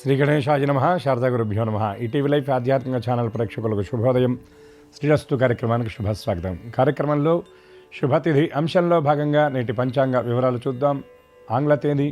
శ్రీ గణేశాయ నమః. శారదా గురుభ్యో నమః. ఈటీవీ లైఫ్ ఆధ్యాత్మిక ఛానల్ ప్రేక్షకులకు శుభోదయం. శ్రీరస్తు కార్యక్రమానికి శుభస్వాగతం. కార్యక్రమంలో శుభతిథి అంశంలో భాగంగా నేటి పంచాంగ వివరాలు చూద్దాం. ఆంగ్ల తేదీ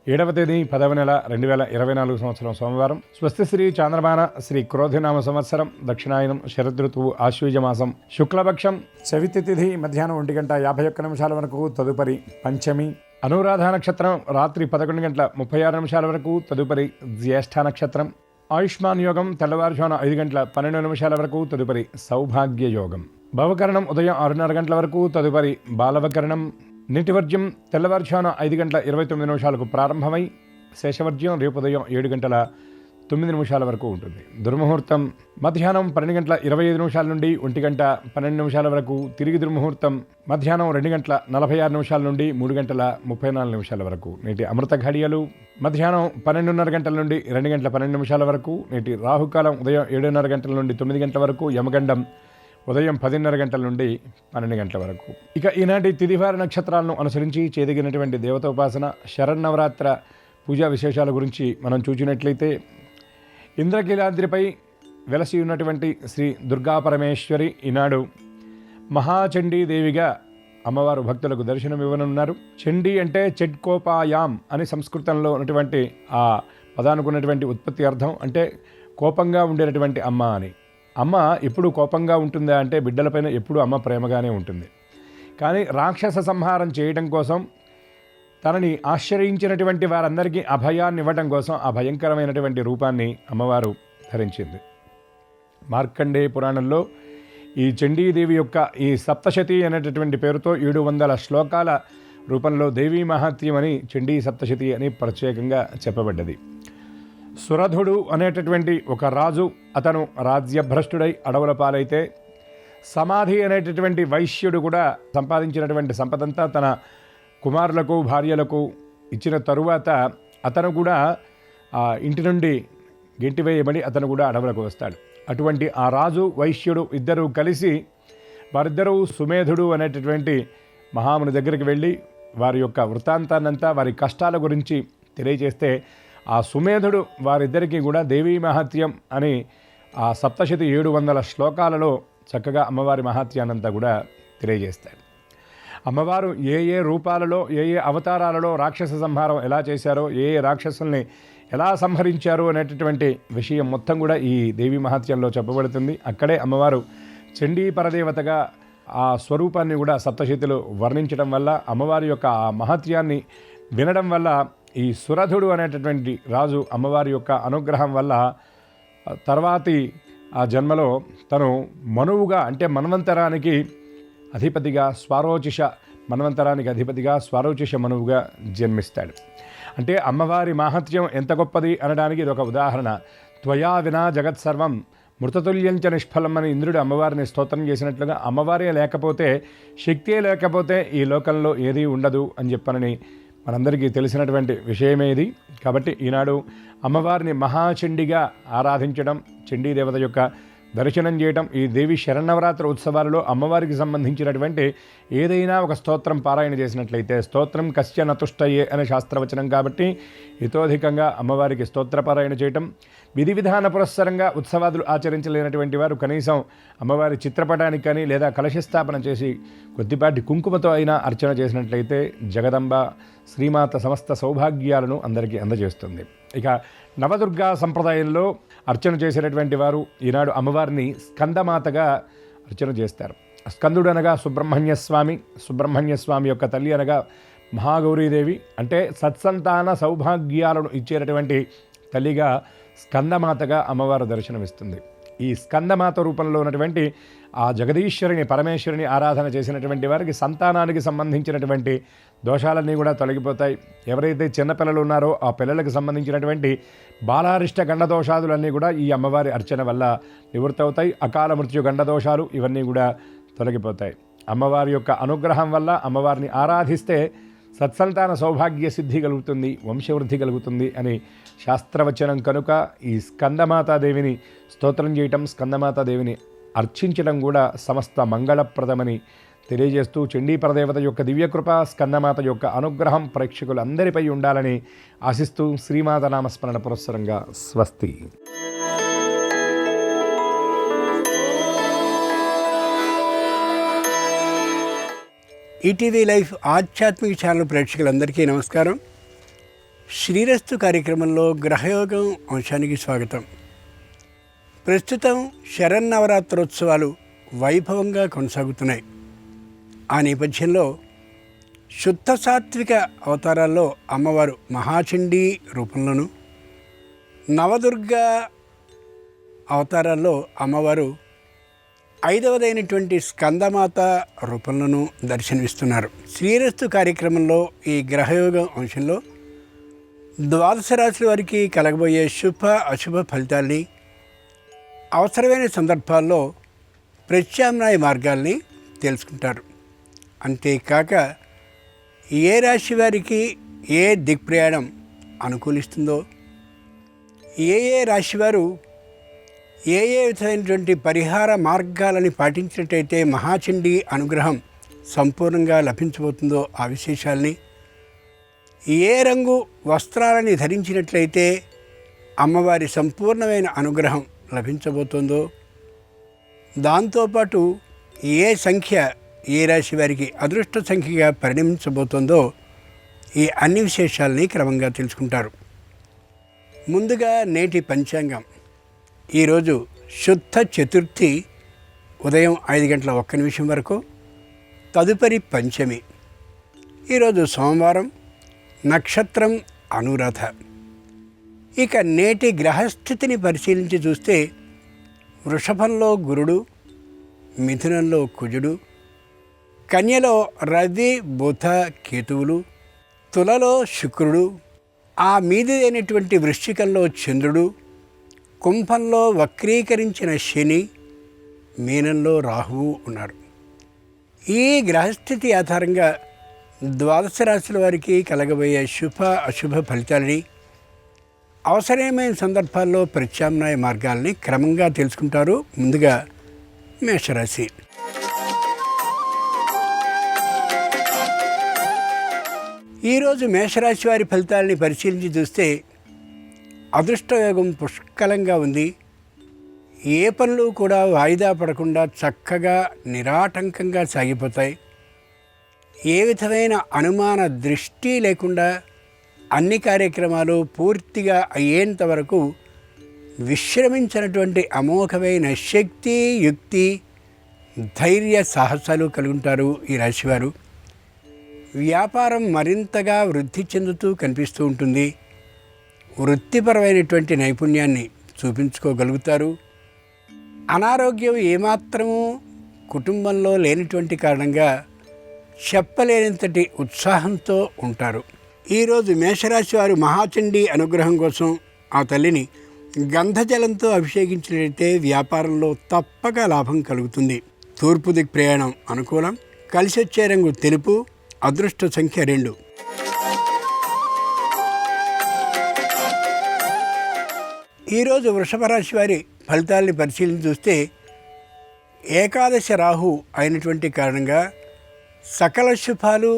7వ తేదీ 10వ నెల 2024 సంవత్సరం సోమవారం. స్వస్తి శ్రీ చాంద్రమాన శ్రీ క్రోధినామ సంవత్సరం, దక్షిణాయనం, శరదృతువు, ఆశ్వీజ మాసం, శుక్లపక్షం, చవితి తిథి మధ్యాహ్నం 1:51 వరకు, తదుపరి పంచమి. అనురాధ నక్షత్రం రాత్రి 11:36 వరకు, తదుపరి జ్యేష్ఠ నక్షత్రం. ఆయుష్మాన్ యోగం తెల్లవారుజామున 5:12 వరకు, తదుపరి సౌభాగ్య యోగం. భవకరణం ఉదయం 6:30 వరకు, తదుపరి బాలవకరణం. నీటివర్జ్యం తెల్లవారుజామున 5:29 ప్రారంభమై శేషవర్జ్యం రేపు ఉదయం 7:09 వరకు ఉంటుంది. దుర్ముహూర్తం మధ్యాహ్నం 12:25 నుండి 1:12 వరకు, తిరిగి దుర్ముహూర్తం మధ్యాహ్నం 2:46 నుండి 3:34 వరకు. నేటి అమృత ఘడియలు మధ్యాహ్నం 12:30 నుండి 2:12 వరకు. నేటి రాహుకాలం ఉదయం 7:30 నుండి 9 వరకు. యమగండం ఉదయం 10:30 నుండి 12 వరకు. ఇక ఈనాటి తిథివార నక్షత్రాలను అనుసరించి చేదిగినటువంటి దేవత ఉపాసన, శరన్నవరాత్ర పూజా విశేషాల గురించి మనం చూసినట్లయితే, ఇంద్రకీలాద్రిపై వెలసి ఉన్నటువంటి శ్రీ దుర్గా పరమేశ్వరి ఈనాడు మహాచండీదేవిగా అమ్మవారు భక్తులకు దర్శనం ఇవ్వనున్నారు. చండీ అంటే చెడ్కోపాయాం అని సంస్కృతంలో ఉన్నటువంటి ఆ పదానుకున్నటువంటి ఉత్పత్తి అర్థం. అంటే కోపంగా ఉండేటటువంటి అమ్మ అని. అమ్మ ఎప్పుడు కోపంగా ఉంటుందా అంటే బిడ్డలపైన ఎప్పుడు అమ్మ ప్రేమగానే ఉంటుంది. కానీ రాక్షస సంహారం చేయడం కోసం, తనని ఆశ్రయించినటువంటి వారందరికీ అభయాన్ని ఇవ్వడం కోసం ఆ భయంకరమైనటువంటి రూపాన్ని అమ్మవారు ధరించింది. మార్కండేయ పురాణంలో ఈ చండీదేవి యొక్క ఈ సప్తశతి అనేటటువంటి పేరుతో 700 శ్లోకాల రూపంలో దేవీ మహాత్మ్యం అని, చండీ సప్తశతి అని ప్రత్యేకంగా చెప్పబడ్డది. సురధుడు అనేటటువంటి ఒక రాజు, అతను రాజ్యభ్రష్టుడై అడవుల పాలైతే, సమాధి అనేటటువంటి వైశ్యుడు కూడా సంపాదించినటువంటి సంపదంతా తన కుమారులకు, భార్యలకు ఇచ్చిన తరువాత అతను కూడా ఇంటి నుండి గెంటివేయబడి అతను కూడా అడవులకు వస్తాడు. అటువంటి ఆ రాజు, వైశ్యుడు ఇద్దరూ కలిసి, వారిద్దరూ సుమేధుడు అనేటటువంటి మహాముని దగ్గరికి వెళ్ళి వారి యొక్క వృత్తాంతాన్నంతా, వారి కష్టాల గురించి తెలియజేస్తే, ఆ సుమేధుడు వారిద్దరికీ కూడా దేవీ మహాత్మ్యం అని ఆ సప్తశతి 700 శ్లోకాలలో చక్కగా అమ్మవారి మహాత్యాన్నంతా కూడా తెలియజేస్తాడు. అమ్మవారు ఏ ఏ రూపాలలో, ఏ ఏ అవతారాలలో రాక్షస సంహారం ఎలా చేశారో, ఏ ఏ రాక్షసుల్ని ఎలా సంహరించారు అనేటటువంటి విషయం మొత్తం కూడా ఈ దేవీ మహాత్యంలో చెప్పబడుతుంది. అక్కడే అమ్మవారు చండీ పరదేవతగా ఆ స్వరూపాన్ని కూడా సప్తశతిలో వర్ణించడం వల్ల, అమ్మవారి యొక్క ఆ మహాత్యాన్ని వినడం వల్ల, ఈ సురధుడు అనేటటువంటి రాజు అమ్మవారి యొక్క అనుగ్రహం వల్ల తర్వాతి ఆ జన్మలో తను మనువుగా, అంటే మన్వంతరానికి అధిపతిగా, మన్వంతరానికి అధిపతిగా స్వారోచిష మనువుగా జన్మిస్తాడు. అంటే అమ్మవారి మాహత్యం ఎంత గొప్పది అనడానికి ఇది ఒక ఉదాహరణ. త్వయా వినా జగత్సర్వం మృతతుల్యంచ నిష్ఫలం అని ఇంద్రుడు అమ్మవారిని స్తోత్రం చేసినట్లుగా, అమ్మవారే లేకపోతే, శక్తే లేకపోతే ఈ లోకంలో ఏదీ ఉండదు అని చెప్పనని మనందరికీ తెలిసినటువంటి విషయమే ఇది. కాబట్టి ఈనాడు అమ్మవారిని మహాచండిగా ఆరాధించడం, చండీదేవత యొక్క దర్శనం చేయడం, ఈ దేవి శరన్నవరాత్రి ఉత్సవాలలో అమ్మవారికి సంబంధించినటువంటి ఏదైనా ఒక స్తోత్రం పారాయణ చేసినట్లయితే, స్తోత్రం కశ్య నతుష్టయే అనే శాస్త్రవచనం కాబట్టి హితోధికంగా అమ్మవారికి స్తోత్ర పారాయణ చేయటం. విధి విధాన పురస్సరంగా ఉత్సవాదులు ఆచరించలేనటువంటి వారు కనీసం అమ్మవారి చిత్రపటానికి కానీ లేదా కలశస్థాపన చేసి కొద్దిపాటి కుంకుమతో అయినా అర్చన చేసినట్లయితే జగదంబ శ్రీమాత సమస్త సౌభాగ్యాలను అందరికీ అందజేస్తుంది. ఇక నవదుర్గా సంప్రదాయంలో అర్చన చేసేటటువంటి వారు ఈనాడు అమ్మవారిని స్కందమాతగా అర్చన చేస్తారు. స్కందుడు అనగా సుబ్రహ్మణ్యస్వామి యొక్క తల్లి అనగా మహాగౌరీదేవి. అంటే సత్సంతాన సౌభాగ్యాలను ఇచ్చేటటువంటి తల్లిగా స్కందమాతగా అమ్మవారు దర్శనమిస్తుంది. ఈ స్కందమాత రూపంలో ఉన్నటువంటి ఆ జగదీశ్వరిని, పరమేశ్వరిని ఆరాధన చేసినటువంటి వారికి సంతానానికి సంబంధించినటువంటి దోషాలన్నీ కూడా తొలగిపోతాయి. ఎవరైతే చిన్నపిల్లలు ఉన్నారో ఆ పిల్లలకు సంబంధించినటువంటి బాలారిష్ట గండదోషాదులన్నీ కూడా ఈ అమ్మవారి అర్చన వల్ల నివృత్తవుతాయి. అకాల మృత్యు గండదోషాలు ఇవన్నీ కూడా తొలగిపోతాయి. అమ్మవారి యొక్క అనుగ్రహం వల్ల అమ్మవారిని ఆరాధిస్తే సత్సంతాన సౌభాగ్య సిద్ధి కలుగుతుంది, వంశవృద్ధి కలుగుతుంది అని శాస్త్రవచనం కనుక ఈ స్కందమాతాదేవిని స్తోత్రం చేయటం, స్కందమాతాదేవిని అర్చించడం కూడా సమస్త మంగళప్రదమని తెలియజేస్తూ చండీ పరదేవత యొక్క దివ్యకృప, స్కందమాత యొక్క అనుగ్రహం ప్రేక్షకులందరిపై ఉండాలని ఆశిస్తూ శ్రీమాత నామస్మరణ పురస్సరంగా స్వస్తి. ఈటీవీ లైఫ్ ఆధ్యాత్మిక ఛానల్ ప్రేక్షకులందరికీ నమస్కారం. శ్రీరస్తు కార్యక్రమంలో గ్రహయోగం అంశానికి స్వాగతం. ప్రస్తుతం శరన్నవరాత్రోత్సవాలు వైభవంగా కొనసాగుతున్నాయి. ఆ నేపథ్యంలో శుద్ధ సాత్విక అవతారాల్లో అమ్మవారు మహాచండీ రూపంలోను, నవదుర్గా అవతారాల్లో అమ్మవారు ఐదవదైనటువంటి స్కందమాత రూపంలోనూ దర్శనమిస్తున్నారు. శ్రీరస్తు కార్యక్రమంలో ఈ గ్రహయోగం అంశంలో ద్వాదశ రాశుల వారికి కలగబోయే శుభ అశుభ ఫలితాల్ని, అవసరమైన సందర్భాల్లో ప్రత్యామ్నాయ మార్గాల్ని తెలుసుకుంటారు. అంతేకాక ఏ రాశి వారికి ఏ దిక్ప్రయాణం అనుకూలిస్తుందో, ఏ రాశివారు ఏ విధమైనటువంటి పరిహార మార్గాలని పాటించినట్టయితే మహాచండీ అనుగ్రహం సంపూర్ణంగా లభించబోతుందో ఆ విశేషాల్ని, ఏ రంగు వస్త్రాలని ధరించినట్లయితే అమ్మవారి సంపూర్ణమైన అనుగ్రహం లభించబోతుందో, దాంతోపాటు ఏ సంఖ్య ఏ రాశి వారికి అదృష్ట సంఖ్యగా పరిణమించబోతుందో ఈ అన్ని విశేషాలని క్రమంగా తెలుసుకుంటారు. ముందుగా నేటి పంచాంగం. ఈరోజు శుద్ధ చతుర్థి ఉదయం 5:01 వరకు, తదుపరి పంచమి. ఈరోజు సోమవారం, నక్షత్రం అనురాధ. ఇక నేటి గ్రహస్థితిని పరిశీలించి చూస్తే వృషభంలో గురుడు, మిథునంలో కుజుడు, కన్యలో రవి బుధ కేతువులు, తులలో శుక్రుడు, ఆ మీది అయినటువంటి వృశ్చికంలో చంద్రుడు, కుంభంలో వక్రీకరించిన శని, మీనంలో రాహువు ఉన్నారు. ఈ గ్రహస్థితి ఆధారంగా ద్వాదశ రాశుల వారికి కలగబోయే శుభ అశుభ ఫలితాలని, అవసరమైన సందర్భాల్లో ప్రత్యామ్నాయ మార్గాల్ని క్రమంగా తెలుసుకుంటారు. ముందుగా మేషరాశి. ఈరోజు మేషరాశి వారి ఫలితాలని పరిశీలించి చూస్తే అదృష్టయోగం పుష్కలంగా ఉంది. ఏ పనులు కూడా వాయిదా పడకుండా చక్కగా నిరాటంకంగా సాగిపోతాయి. ఏ విధమైన అనుమాన దృష్టి లేకుండా అన్ని కార్యక్రమాలు పూర్తిగా అయ్యేంత వరకు విశ్రమించినటువంటి అమోఘమైన శక్తి, యుక్తి, ధైర్య సాహసాలు కలుగుంటారు ఈ రాశివారు. వ్యాపారం మరింతగా వృద్ధి చెందుతూ కనిపిస్తూ ఉంటుంది. వృత్తిపరమైనటువంటి నైపుణ్యాన్ని చూపించుకోగలుగుతారు. అనారోగ్యం ఏమాత్రమూ కుటుంబంలో లేనిటువంటి కారణంగా చెప్పలేనంతటి ఉత్సాహంతో ఉంటారు. ఈరోజు మేషరాశి వారు మహాచండీ అనుగ్రహం కోసం ఆ తల్లిని గంధజలంతో అభిషేకించినట్లయితే వ్యాపారంలో తప్పక లాభం కలుగుతుంది. తూర్పు దిక్ ప్రయాణం అనుకూలం. కలిసొచ్చే రంగు తెలుపు. అదృష్ట సంఖ్య 2. ఈరోజు వృషభ రాశి వారి ఫలితాలని పరిశీలించి చూస్తే ఏకాదశ రాహు అయినటువంటి కారణంగా సకల శుభాలు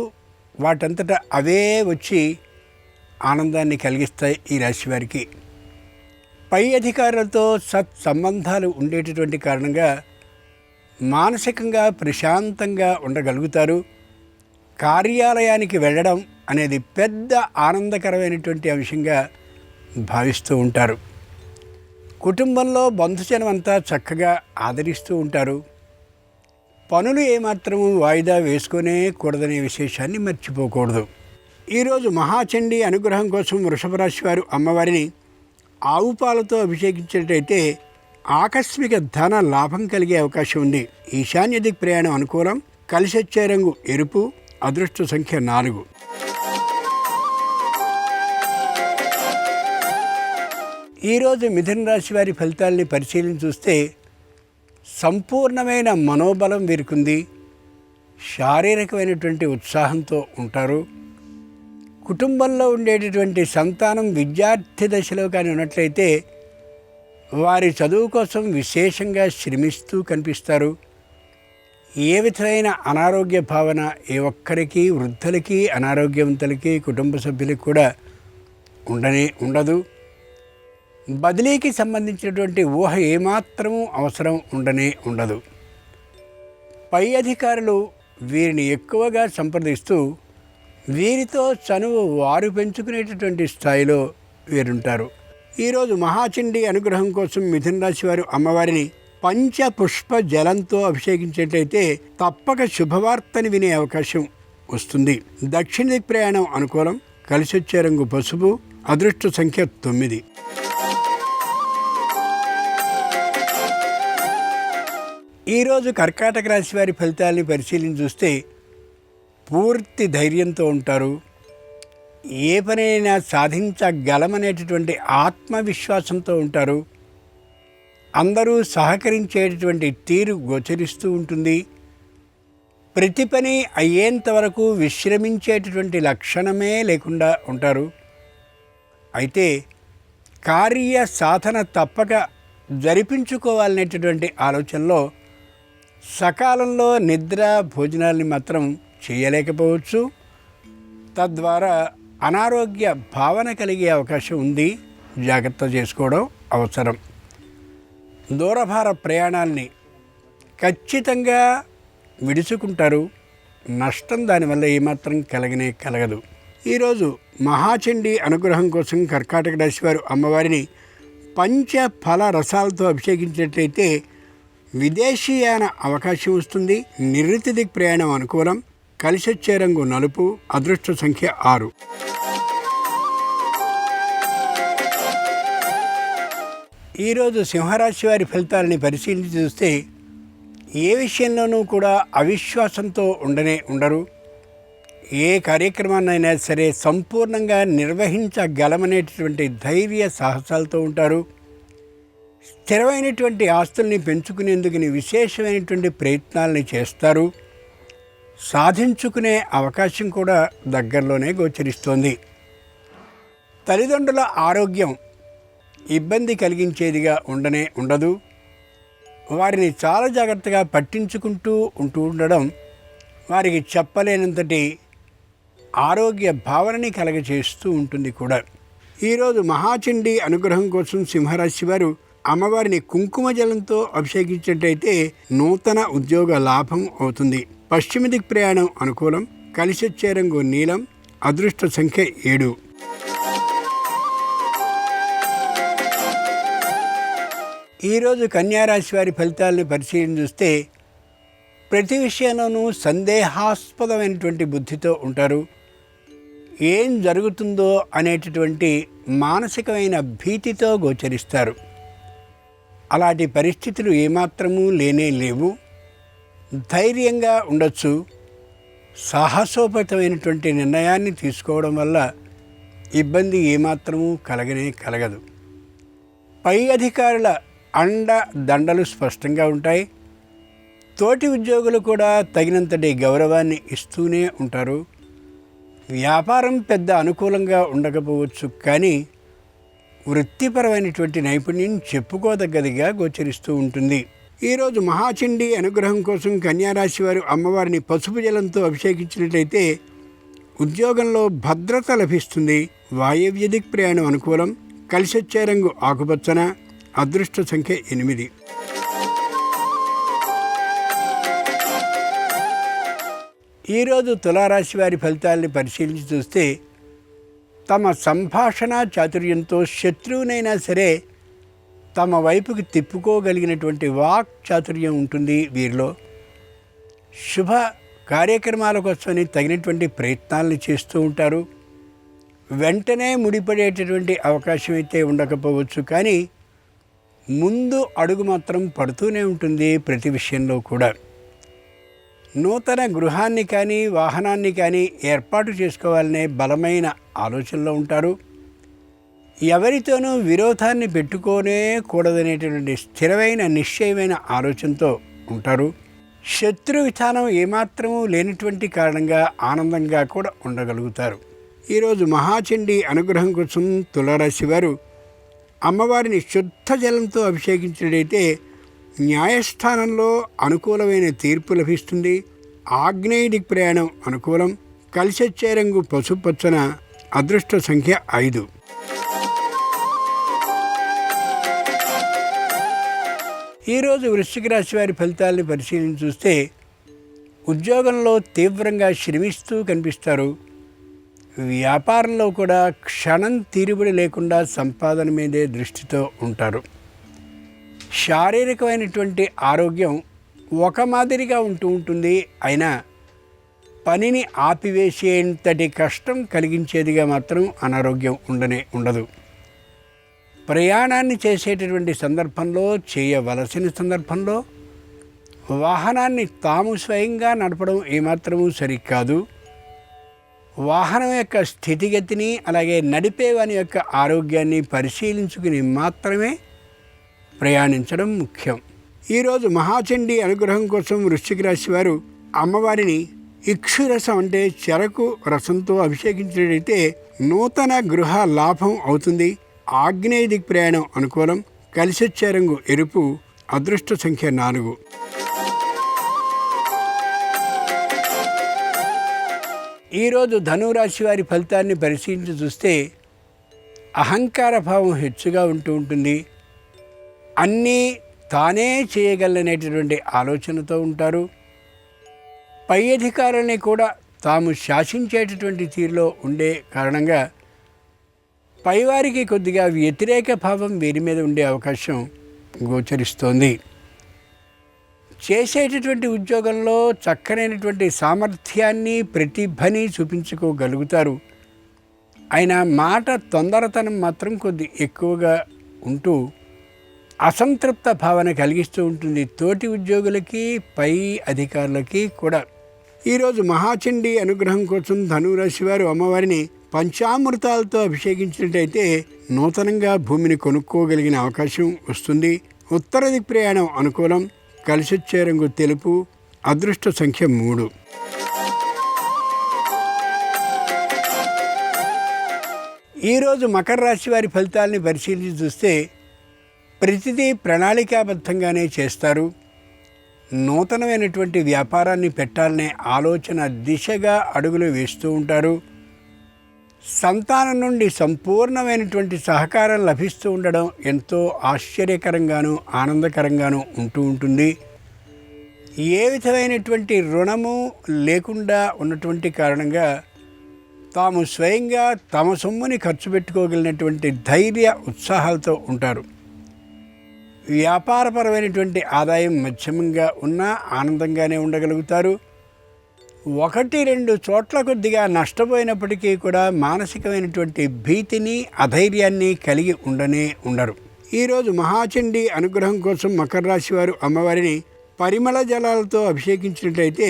వాటంతటా అవే వచ్చి ఆనందాన్ని కలిగిస్తాయి ఈ రాశి వారికి. పై అధికారులతో సత్సంబంధాలు ఉండేటటువంటి కారణంగా మానసికంగా ప్రశాంతంగా ఉండగలుగుతారు. కార్యాలయానికి వెళ్ళడం అనేది పెద్ద ఆనందకరమైనటువంటి అంశంగా భావిస్తూ ఉంటారు. కుటుంబంలో బంధుజనం అంతా చక్కగా ఆదరిస్తూ ఉంటారు. పనులు ఏమాత్రము వాయిదా వేసుకునే కూడదనే విశేషాన్ని మర్చిపోకూడదు. ఈరోజు మహాచండీ అనుగ్రహం కోసం వృషభ రాశి వారు అమ్మవారిని ఆవు పాలతో అభిషేకించినట్టయితే ఆకస్మిక ధన లాభం కలిగే అవకాశం ఉంది. ఈశాన్య దిక్ ప్రయాణం అనుకూలం. కలిసొచ్చే రంగు ఎరుపు. అదృష్ట సంఖ్య 4. ఈరోజు మిథున రాశి వారి ఫలితాలని పరిశీలించి చూస్తే సంపూర్ణమైన మనోబలం వీరుకుంది. శారీరకమైనటువంటి ఉత్సాహంతో ఉంటారు. కుటుంబంలో ఉండేటటువంటి సంతానం విద్యార్థి దశలో కానీ ఉన్నట్లయితే వారి చదువు కోసం విశేషంగా శ్రమిస్తూ కనిపిస్తారు. ఏ విధమైన అనారోగ్య భావన ఏ ఒక్కరికి, వృద్ధులకి, అనారోగ్యవంతులకి, కుటుంబ సభ్యులకి కూడా ఉండదు. బదిలీకి సంబంధించినటువంటి ఊహ ఏమాత్రము అవసరం ఉండదు. పై అధికారులు వీరిని ఎక్కువగా సంప్రదిస్తూ వీరితో చనువు వారు పెంచుకునేటటువంటి స్థాయిలో వీరుంటారు. ఈరోజు మహాచండీ అనుగ్రహం కోసం మిథున రాశి వారు అమ్మవారిని పంచపుష్ప జలంతో అభిషేకించేటైతే తప్పక శుభవార్తని వినే అవకాశం వస్తుంది. దక్షిణ దిక్ ప్రయాణం అనుకూలం. కలిసొచ్చే రంగు పసుపు. అదృష్ట సంఖ్య 9. ఈరోజు కర్కాటక రాశి వారి ఫలితాలని పరిశీలించి చూస్తే పూర్తి ధైర్యంతో ఉంటారు. ఏ పనైనా సాధించగలమనేటటువంటి ఆత్మవిశ్వాసంతో ఉంటారు. అందరూ సహకరించేటటువంటి తీరు గోచరిస్తూ ఉంటుంది. ప్రతి పని అయ్యేంత వరకు విశ్రమించేటటువంటి లక్షణమే లేకుండా ఉంటారు. అయితే కార్య సాధన తప్పక జరిపించుకోవాలనేటటువంటి ఆలోచనలో సకాలంలో నిద్ర భోజనాల్ని మాత్రం చేయలేకపోవచ్చు. తద్వారా అనారోగ్య భావన కలిగే అవకాశం ఉంది. జాగ్రత్త చేసుకోవడం అవసరం. దూరభార ప్రయాణాల్ని ఖచ్చితంగా విడుచుకుంటారు. నష్టం దానివల్ల ఏమాత్రం కలగదు. ఈరోజు మహాచండీ అనుగ్రహం కోసం కర్కాటక రాశి వారు అమ్మవారిని పంచఫల రసాలతో అభిషేకించినట్లయితే విదేశీయాన అవకాశం వస్తుంది. నివృత్తి దిక్ ప్రయాణం అనుకూలం. కలిసొచ్చే రంగు నలుపు. అదృష్ట సంఖ్య 6. ఈరోజు సింహరాశి వారి ఫలితాలని పరిశీలించి చూస్తే ఏ విషయంలోనూ కూడా అవిశ్వాసంతో ఉండరు. ఏ కార్యక్రమాన్నైనా సరే సంపూర్ణంగా నిర్వహించగలమనేటటువంటి ధైర్య సాహసాలతో ఉంటారు. స్థిరమైనటువంటి ఆస్తుల్ని పెంచుకునేందుకు విశేషమైనటువంటి ప్రయత్నాలని చేస్తారు. సాధించుకునే అవకాశం కూడా దగ్గరలోనే గోచరిస్తోంది. తల్లిదండ్రుల ఆరోగ్యం ఇబ్బంది కలిగించేదిగా ఉండదు. వారిని చాలా జాగ్రత్తగా పట్టించుకుంటూ ఉండడం వారికి చెప్పలేనంతటి ఆరోగ్య భావనని కలగచేస్తూ ఉంటుంది కూడా. ఈరోజు మహాచండీ అనుగ్రహం కోసం సింహరాశి వారు అమ్మవారిని కుంకుమ జలంతో అభిషేకించినట్టయితే నూతన ఉద్యోగ లాభం అవుతుంది. పశ్చిమ దిక్ ప్రయాణం అనుకూలం. కలిసొచ్చే రంగు నీలం. అదృష్ట సంఖ్య 7. ఈరోజు కన్యారాశి వారి ఫలితాలను పరిశీలన చూస్తే ప్రతి విషయంలోనూ సందేహాస్పదమైనటువంటి బుద్ధితో ఉంటారు. ఏం జరుగుతుందో అనేటటువంటి మానసికమైన భీతితో గోచరిస్తారు. అలాంటి పరిస్థితులు ఏమాత్రమూ లేవు. ధైర్యంగా ఉండొచ్చు. సాహసోపేతమైనటువంటి నిర్ణయాన్ని తీసుకోవడం వల్ల ఇబ్బంది ఏమాత్రమూ కలగదు. పై అధికారుల అండ దండలు స్పష్టంగా ఉంటాయి. తోటి ఉద్యోగులు కూడా తగినంతటి గౌరవాన్ని ఇస్తూనే ఉంటారు. వ్యాపారం పెద్ద అనుకూలంగా ఉండకపోవచ్చు, కానీ వృత్తిపరమైనటువంటి నైపుణ్యం చెప్పుకోదగ్గదిగా గోచరిస్తూ ఉంటుంది. ఈరోజు మహాచండీ అనుగ్రహం కోసం కన్యారాశి వారు అమ్మవారిని పసుపు జలంతో అభిషేకించినట్లయితే ఉద్యోగంలో భద్రత లభిస్తుంది. వాయవ్య దిక్ ప్రయాణం అనుకూలం. కలిసొచ్చే రంగు ఆకుపచ్చన. అదృష్ట సంఖ్య 8. ఈరోజు తులారాశి వారి ఫలితాలని పరిశీలించి చూస్తే తమ సంభాషణ చాతుర్యంతో శత్రువునైనా సరే తమ వైపుకి తిప్పుకోగలిగినటువంటి వాక్ చాతుర్యం ఉంటుంది వీరిలో. శుభ కార్యక్రమాల కోసమని తగినటువంటి ప్రయత్నాలను చేస్తూ ఉంటారు. వెంటనే ముడిపడేటటువంటి అవకాశం అయితే ఉండకపోవచ్చు, కానీ ముందు అడుగు మాత్రం పడుతూనే ఉంటుంది ప్రతి విషయంలో కూడా. నూతన గృహాన్ని కానీ వాహనాన్ని కానీ ఏర్పాటు చేసుకోవాలనే బలమైన ఆలోచనలో ఉంటారు. ఎవరితోనూ విరోధాన్ని పెట్టుకోనే కూడదనేటటువంటి స్థిరమైన నిశ్చయమైన ఆలోచనతో ఉంటారు. శత్రు విధానం ఏమాత్రమూ లేనటువంటి కారణంగా ఆనందంగా కూడా ఉండగలుగుతారు. ఈరోజు మహాచండీ అనుగ్రహం కోసం తులారాశి వారు అమ్మవారిని శుద్ధ జలంతో అభిషేకించినట్టయితే న్యాయస్థానంలో అనుకూలమైన తీర్పు లభిస్తుంది. ఆగ్నేయ దిక్ ప్రయాణం అనుకూలం. కలిసొచ్చే రంగు పసుపచ్చన. అదృష్ట సంఖ్య 5. ఈరోజు వృశ్చిక రాశి వారి ఫలితాలను పరిశీలించి చూస్తే ఉద్యోగంలో తీవ్రంగా శ్రమిస్తూ కనిపిస్తారు. వ్యాపారంలో కూడా క్షణం తీరుబడి లేకుండా సంపాదన మీదే దృష్టితో ఉంటారు. శారీరకమైనటువంటి ఆరోగ్యం ఒక మాదిరిగా ఉంటుంది. అయినా పనిని ఆపివేసేంతటి కష్టం కలిగించేదిగా మాత్రం అనారోగ్యం ఉండదు. ప్రయాణాన్ని చేసేటటువంటి సందర్భంలో, చేయవలసిన సందర్భంలో వాహనాన్ని తాము స్వయంగా నడపడం ఏమాత్రమూ సరికాదు. వాహనం యొక్క స్థితిగతిని, అలాగే నడిపేవాని యొక్క ఆరోగ్యాన్ని పరిశీలించుకుని మాత్రమే ప్రయాణించడం ముఖ్యం. ఈరోజు మహాచండీ అనుగ్రహం కోసం వృశ్చిక రాశి వారు అమ్మవారిని ఇక్షురసం అంటే చెరకు రసంతో అభిషేకించినట్లయితే నూతన గృహ లాభం అవుతుంది. ఆగ్నేయ దిక్ ప్రయాణం అనుకూలం. కలిసొచ్చే రంగు ఎరుపు. అదృష్ట సంఖ్య 4. ఈరోజు ధనురాశి వారి ఫలితాన్ని పరిశీలించి చూస్తే అహంకార భావం హెచ్చుగా ఉంటుంది. అన్నీ తానే చేయగలనేటటువంటి ఆలోచనతో ఉంటారు. పై అధికారుల్ని కూడా తాము శాసించేటటువంటి తీరులో ఉండే కారణంగా పైవారికి కొద్దిగా వ్యతిరేక భావం వీరి మీద ఉండే అవకాశం గోచరిస్తోంది. చేసేటటువంటి ఉద్యోగంలో చక్కనైనటువంటి సామర్థ్యాన్ని, ప్రతిభని చూపించుకోగలుగుతారు. అయినా మాట తొందరతనం మాత్రం కొద్ది ఎక్కువగా ఉంటూ అసంతృప్త భావన కలిగిస్తూ ఉంటుంది తోటి ఉద్యోగులకి, పై అధికారులకి కూడా. ఈరోజు మహాచండీ అనుగ్రహం కోసం ధనురాశి వారు అమ్మవారిని పంచామృతాలతో అభిషేకించినట్టయితే నూతనంగా భూమిని కొనుక్కోగలిగిన అవకాశం వస్తుంది. ఉత్తర దిక్ ప్రయాణం అనుకూలం. కలిసొచ్చే రంగు తెలుపు. అదృష్ట సంఖ్య 3. ఈరోజు మకర రాశి వారి ఫలితాలని పరిశీలించి చూస్తే ప్రతిదీ ప్రణాళికాబద్ధంగానే చేస్తారు. నూతనమైనటువంటి వ్యాపారాన్ని పెట్టాలనే ఆలోచన దిశగా అడుగులు వేస్తూ ఉంటారు. సంతానం నుండి సంపూర్ణమైనటువంటి సహకారం లభిస్తూ ఉండడం ఎంతో ఆశ్చర్యకరంగాను ఆనందకరంగాను ఉంటుంది. ఏ విధమైనటువంటి రుణము లేకుండా ఉన్నటువంటి కారణంగా తాము స్వయంగా తమ సొమ్ముని ఖర్చు పెట్టుకోగలిగినటువంటి ధైర్య ఉత్సాహాలతో ఉంటారు. వ్యాపారపరమైనటువంటి ఆదాయం మధ్యమంగా ఉన్నా ఆనందంగానే ఉండగలుగుతారు. 1-2 చోట్ల కొద్దిగా నష్టపోయినప్పటికీ కూడా మానసికమైనటువంటి భీతిని, అధైర్యాన్ని కలిగి ఉండరు. ఈరోజు మహాచండీ అనుగ్రహం కోసం మకర రాశి వారు అమ్మవారిని పరిమళ జలాలతో అభిషేకించినట్లయితే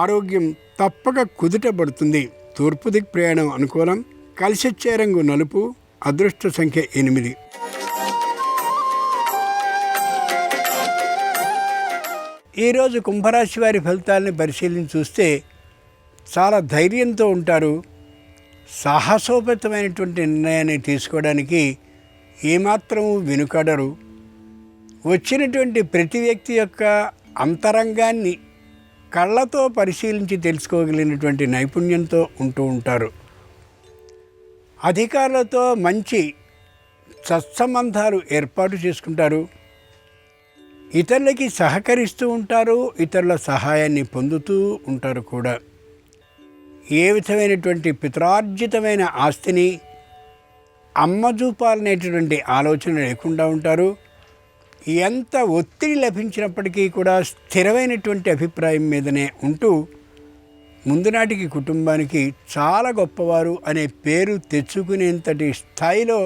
ఆరోగ్యం తప్పక కుదుటపడుతుంది. తూర్పు దిక్ ప్రయాణం అనుకూలం. కలిసొచ్చే రంగు నలుపు. అదృష్ట సంఖ్య 8. ఈరోజు కుంభరాశి వారి ఫలితాలని పరిశీలించి చూస్తే చాలా ధైర్యంతో ఉంటారు. సాహసోపేతమైనటువంటి నిర్ణయాన్ని తీసుకోవడానికి ఏమాత్రము వెనుకాడరు. వచ్చినటువంటి ప్రతి వ్యక్తి యొక్క అంతరంగాన్ని కళ్ళతో పరిశీలించి తెలుసుకోగలిగినటువంటి నైపుణ్యంతో ఉంటారు. అధికారులతో మంచి సత్సంబంధాలు ఏర్పాటు చేసుకుంటారు. ఇతరులకి సహకరిస్తూ ఉంటారు. ఇతరుల సహాయాన్ని పొందుతూ ఉంటారు కూడా. ఏ విధమైనటువంటి పిత్రార్జితమైన ఆస్తిని అమ్మజూపాలనేటువంటి ఆలోచన లేకుండా ఉంటారు. ఎంత ఒత్తిడి లభించినప్పటికీ కూడా స్థిరమైనటువంటి అభిప్రాయం మీదనే ఉంటూ ముందునాటికి కుటుంబానికి చాలా గొప్పవారు అనే పేరు తెచ్చుకునేంతటి స్థాయిలో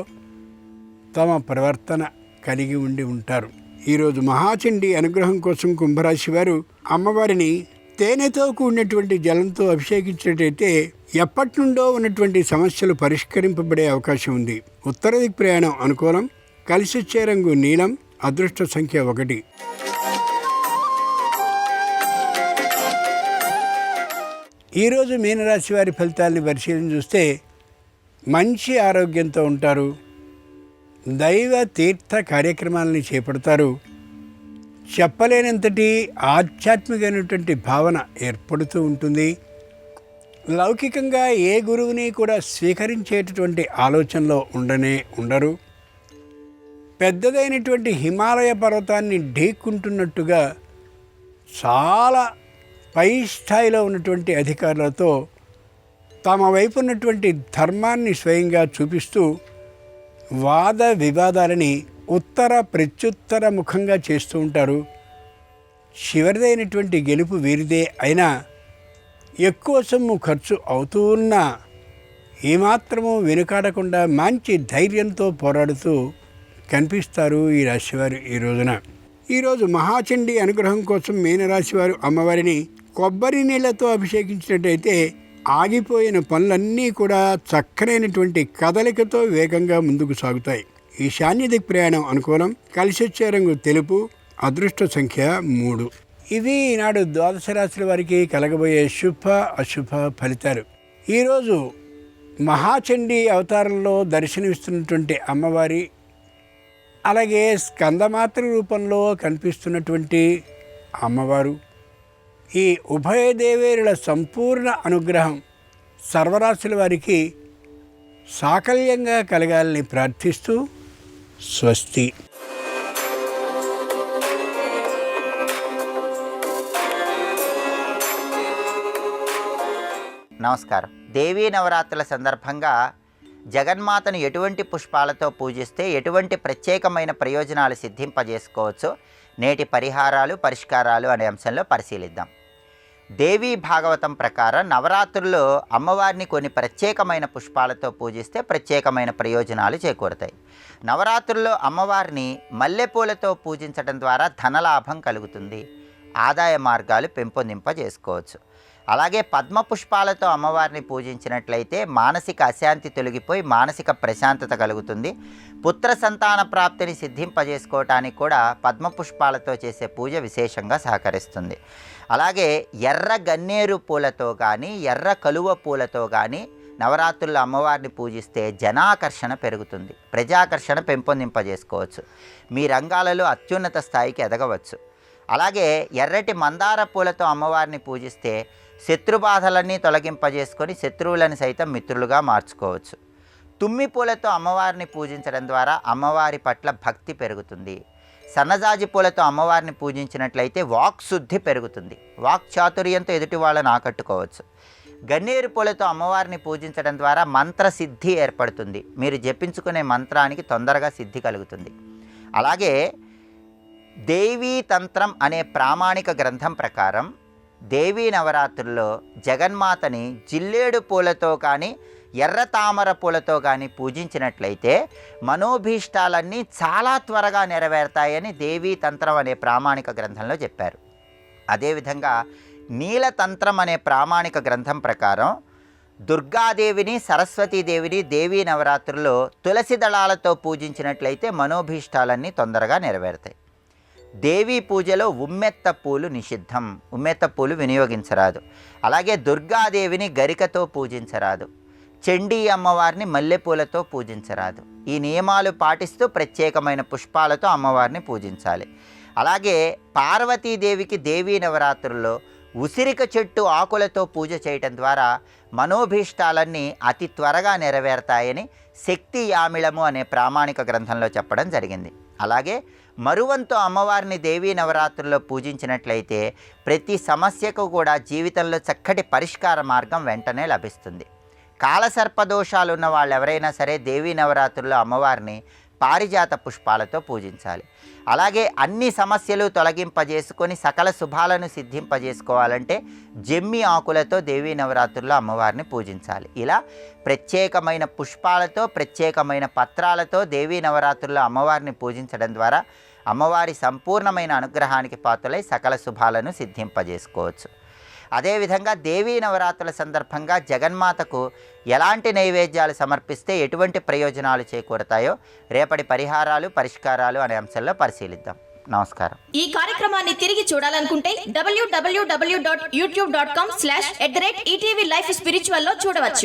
తమ ప్రవర్తన కలిగి ఉంటారు. ఈరోజు మహాచండీ అనుగ్రహం కోసం కుంభరాశి వారు అమ్మవారిని తేనెతో కూడినటువంటి జలంతో అభిషేకించినట్టయితే ఎప్పటి నుండో ఉన్నటువంటి సమస్యలు పరిష్కరింపబడే అవకాశం ఉంది. ఉత్తర దిక్ ప్రయాణం అనుకూలం. కలిసొచ్చే రంగు నీలం. అదృష్ట సంఖ్య 1. ఈరోజు మీనరాశి వారి ఫలితాలని పరిశీలన చూస్తే మంచి ఆరోగ్యంతో ఉంటారు. దైవ తీర్థ కార్యక్రమాలని చేపడతారు. చెప్పలేనంతటి ఆధ్యాత్మికమైనటువంటి భావన ఏర్పడుతూ ఉంటుంది. లౌకికంగా ఏ గురువుని కూడా స్వీకరించేటటువంటి ఆలోచనలో ఉండరు. పెద్దదైనటువంటి హిమాలయ పర్వతాన్ని ఢీక్కుంటున్నట్టుగా చాలా పై స్థాయిలో ఉన్నటువంటి అధికారులతో తమ వైపు ఉన్నటువంటి ధర్మాన్ని స్వయంగా చూపిస్తూ వాద వివాదాలని ఉత్తర ప్రత్యుత్తర ముఖంగా చేస్తూ ఉంటారు. చివరిదైనటువంటి గెలుపు వీరిదే అయినా ఎక్కువ సొమ్ము ఖర్చు అవుతూ ఉన్నా ఏమాత్రము వెనుకాడకుండా మంచి ధైర్యంతో పోరాడుతూ కనిపిస్తారు ఈ రాశివారు ఈ రోజున. ఈరోజు మహాచండీ అనుగ్రహం కోసం మీనరాశివారు అమ్మవారిని కొబ్బరి నీళ్లతో అభిషేకించినట్టయితే ఆగిపోయిన పనులన్నీ కూడా చక్కనైనటువంటి కదలికతో వేగంగా ముందుకు సాగుతాయి. ఈశాన్య దిక్ ప్రయాణం అనుకూలం. కలిసొచ్చే రంగు తెలుపు. అదృష్ట సంఖ్య 3. ఇవి ఈనాడు ద్వాదశ రాశుల వారికి కలగబోయే శుభ అశుభ ఫలితాలు. ఈరోజు మహాచండీ అవతారంలో దర్శనమిస్తున్నటువంటి అమ్మవారి, అలాగే స్కందమాత్ర రూపంలో కనిపిస్తున్నటువంటి అమ్మవారు, ఈ ఉభయ దేవేరుల సంపూర్ణ అనుగ్రహం సర్వరాశుల వారికి సాకల్యంగా కలగాలని ప్రార్థిస్తూ స్వస్తి. నమస్కారం. దేవీ నవరాత్రుల సందర్భంగా జగన్మాతను ఎటువంటి పుష్పాలతో పూజిస్తే ఎటువంటి ప్రత్యేకమైన ప్రయోజనాలు సిద్ధింపజేసుకోవచ్చో నేటి పరిష్కారాలు అనే అంశంలో పరిశీలిద్దాం. దేవీ భాగవతం ప్రకారం నవరాత్రుల్లో అమ్మవారిని కొన్ని ప్రత్యేకమైన పుష్పాలతో పూజిస్తే ప్రత్యేకమైన ప్రయోజనాలు చేకూరుతాయి. నవరాత్రుల్లో అమ్మవారిని మల్లెపూలతో పూజించడం ద్వారా ధనలాభం కలుగుతుంది, ఆదాయ మార్గాలు పెంపొందింపజేసుకోవచ్చు. అలాగే పద్మ పుష్పాలతో అమ్మవారిని పూజించినట్లయితే మానసిక అశాంతి తొలగిపోయి మానసిక ప్రశాంతత కలుగుతుంది. పుత్ర సంతాన ప్రాప్తిని సిద్ధింపజేసుకోవటానికి కూడా పద్మ పుష్పాలతో చేసే పూజ విశేషంగా సహకరిస్తుంది. అలాగే ఎర్ర గన్నేరు పూలతో కానీ ఎర్ర కలువ పూలతో కానీ నవరాత్రుల్లో అమ్మవారిని పూజిస్తే జనాకర్షణ పెరుగుతుంది, ప్రజాకర్షణ పెంపొందింపజేసుకోవచ్చు, మీ రంగాలలో అత్యున్నత స్థాయికి ఎదగవచ్చు. అలాగే ఎర్రటి మందార పూలతో అమ్మవారిని పూజిస్తే శత్రుబాధలన్నీ తొలగింపజేసుకొని శత్రువులను సైతం మిత్రులుగా మార్చుకోవచ్చు. తుమ్మి పూలతో అమ్మవారిని పూజించడం ద్వారా అమ్మవారి పట్ల భక్తి పెరుగుతుంది. సన్నజాజి పూలతో అమ్మవారిని పూజించినట్లయితే వాక్శుద్ధి పెరుగుతుంది, వాక్చాతుర్యంతో ఎదుటి వాళ్ళని ఆకట్టుకోవచ్చు. గన్నేరు పూలతో అమ్మవారిని పూజించడం ద్వారా మంత్రసిద్ధి ఏర్పడుతుంది, మీరు జపించుకునే మంత్రానికి తొందరగా సిద్ధి కలుగుతుంది. అలాగే దేవీ తంత్రం అనే ప్రామాణిక గ్రంథం ప్రకారం దేవీ నవరాత్రుల్లో జగన్మాతని జిల్లేడు పూలతో కానీ ఎర్ర తామర పూలతో కానీ పూజించినట్లయితే మనోభీష్టాలన్నీ చాలా త్వరగా నెరవేరుతాయని దేవీ తంత్రం అనే ప్రామాణిక గ్రంథంలో చెప్పారు. అదేవిధంగా నీలతంత్రం అనే ప్రామాణిక గ్రంథం ప్రకారం దుర్గాదేవిని సరస్వతీదేవిని దేవీ నవరాత్రుల్లో తులసి దళాలతో పూజించినట్లయితే మనోభీష్టాలన్నీ తొందరగా నెరవేరుతాయి. దేవీ పూజలో ఉమ్మెత్త పూలు నిషిద్ధం, ఉమ్మెత్త పూలు వినియోగించరాదు. అలాగే దుర్గాదేవిని గరికతో పూజించరాదు, చండీ అమ్మవారిని మల్లెపూలతో పూజించరాదు. ఈ నియమాలు పాటిస్తూ ప్రత్యేకమైన పుష్పాలతో అమ్మవారిని పూజించాలి. అలాగే పార్వతీదేవికి దేవీ నవరాత్రుల్లో ఉసిరిక చెట్టు ఆకులతో పూజ చేయటం ద్వారా మనోభీష్టాలన్నీ అతి త్వరగా నెరవేరుతాయని శక్తి యామిళము అనే ప్రామాణిక గ్రంథంలో చెప్పడం జరిగింది. అలాగే మరువంతో అమ్మవారిని దేవీ నవరాత్రుల్లో పూజించినట్లయితే ప్రతి సమస్యకు కూడా జీవితంలో చక్కటి పరిష్కార మార్గం వెంటనే లభిస్తుంది. కాలసర్పదోషాలు ఉన్న వాళ్ళు ఎవరైనా సరే దేవీ నవరాత్రుల్లో అమ్మవారిని పారిజాత పుష్పాలతో పూజించాలి. అలాగే అన్ని సమస్యలు తొలగింపజేసుకొని సకల శుభాలను సిద్ధింపజేసుకోవాలంటే జమ్మి ఆకులతో దేవీ నవరాత్రుల్లో అమ్మవారిని పూజించాలి. ఇలా ప్రత్యేకమైన పుష్పాలతో ప్రత్యేకమైన పత్రాలతో దేవీ నవరాత్రుల్లో అమ్మవారిని పూజించడం ద్వారా అమ్మవారి సంపూర్ణమైన అనుగ్రహానికి పాత్రలై సకల శుభాలను సిద్ధింపజేసుకోవచ్చు. అదేవిధంగా దేవీ నవరాత్రుల సందర్భంగా జగన్మాతకు ఎలాంటి నైవేద్యాలు సమర్పిస్తే ఎటువంటి ప్రయోజనాలు చేకూరుతాయో రేపటి పరిష్కారాలు అనే అంశంలో పరిశీలిద్దాం. నమస్కారం. ఈ కార్యక్రమాన్ని తిరిగి చూడాలనుకుంటే www.youtube.com/ETV Life Spiritual లో చూడవచ్చు.